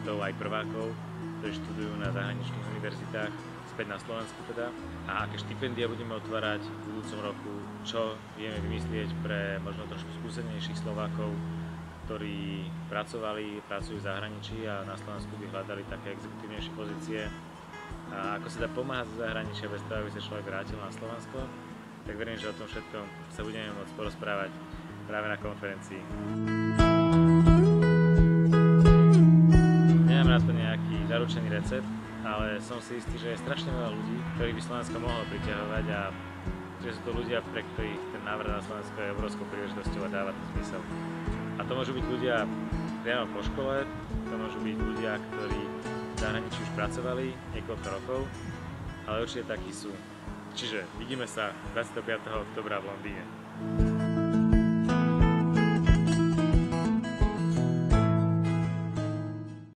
študentov, aj prvákov, ktorí študujú na zahraničných univerzitách, späť na Slovensku teda. A aké štipendia budeme otvárať v budúcom roku, čo vieme vymyslieť pre možno trošku skúsenejších Slovákov, ktorí pracujú v zahraničí a na Slovensku by hľadali také exekutívnejšie pozície. A ako sa dá pomáhať zo zahraničia bez toho, aby sa človek vrátil na Slovensko, tak verím, že o tom všetkom sa budeme môcť porozprávať práve na konferencii. Nemám na to nejaký zaručený recept, ale som si istý, že je strašne veľa ľudí, ktorých by Slovensko mohlo priťahovať a že sú to ľudia, pre ktorých ten návrat na Slovensko je obrovskou príležitosťou a dáva to zmysel. A to môžu byť ľudia priamo po škole, to môžu byť ľudia, ktorí v zahraničí už pracovali niekoľko rokov, ale určite takí sú. Čiže vidíme sa 25. októbra v Londýne.